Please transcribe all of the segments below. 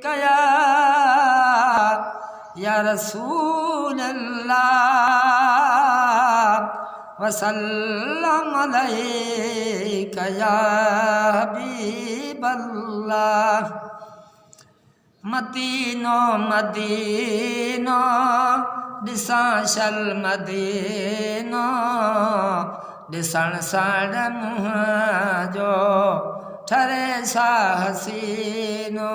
कया या रसूल अल्लाह वसल्लम अलैका या हबीब अल्लाह। मदीनो मदीनो ॾिसां शल मदीनो ॾिसण साण मुंहं जो ठरे सा हसीनो।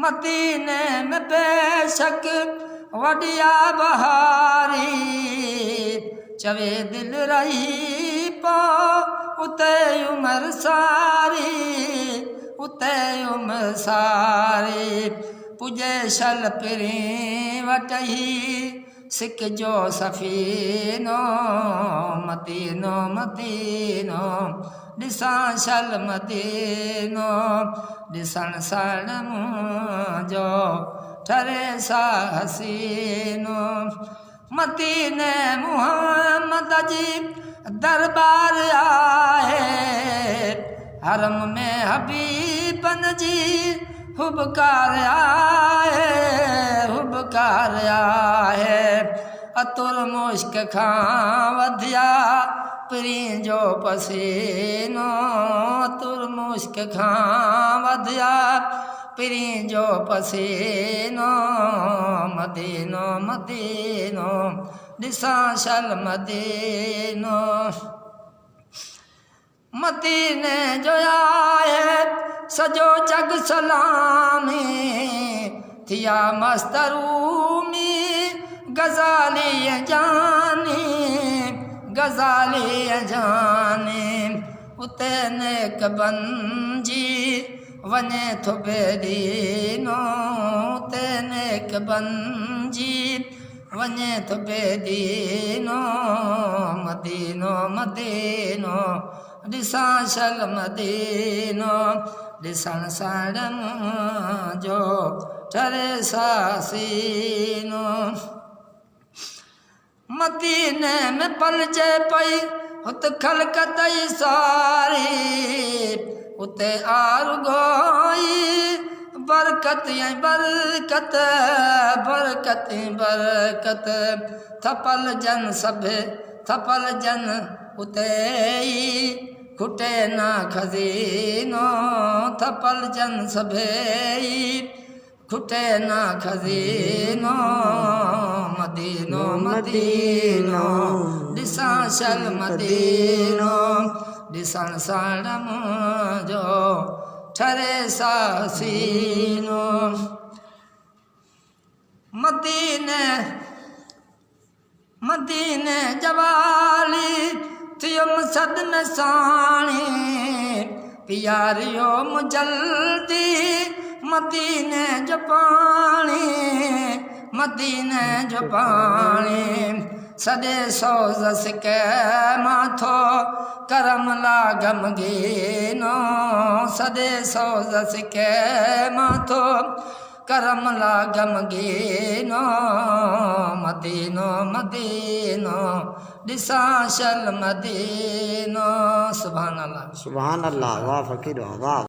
मदीने में बेशक वॾिया बहारी चवे दिल रही पो उते उमर सारी उते उमर सारी। पुजे शल पिरी वटही सिक जो सफ़ीनो मदीनो मदीनो ॾिसां शल मदीनो ॾिसण साण मुंहिंजो ठरे सा हसीनो। मदीने मुहम्मद जी दरबार आहे हरम में हबीबन जी हुबकार आहे हुबकार आहे। अतुर मुश्क खां वधिया पिरी जो पसीनो अतुर मुश्क खां वधिया पिरी जो पसीनो। मदीनो मदीनो ॾिसां शल मदीनो। मदीने जो आहे सॼो जग सलामी थिया मस्तरूमी गज़ाली जानी गज़ाली जानी। उते नेक बंजी वञे थो बेदीनो उते नेक बंजी वञे थो बेदीनो। मदीनो मदीनो ॾिसां शल मदीनो ॾिसण साण मुंहिंजो ठरे सा हसीनो। मदीने में पलजे पई हुत ख़लक़त ई सारी उते आरुगोई बरकत ऐं बरकत बरकत बरकत। थपल जन सभे थपल जन उते ई खुटे ना खज़ीनो थपल जन सभे ई खुटे ना खज़ीनो। मदीनो मदीनो ॾिसां शल मदीनो ॾिसण साण मुंहिंजो ठरे सा हसीनो। मदीने मदीने जवाली थियो सद में साणी पियारियो मुजल्दी मदीने जो पाणी मदीने जो पाणी। सॾे सोज़ सिके माथो करम ला गमगीनो सॾे सोज़ सिके माथो करम ला गमगीनो। मदीनो मदीनो ॾिसां शल मदीनो। सुभान अल्लाह सुभान अल्लाह। वाह फ़कीर वाह।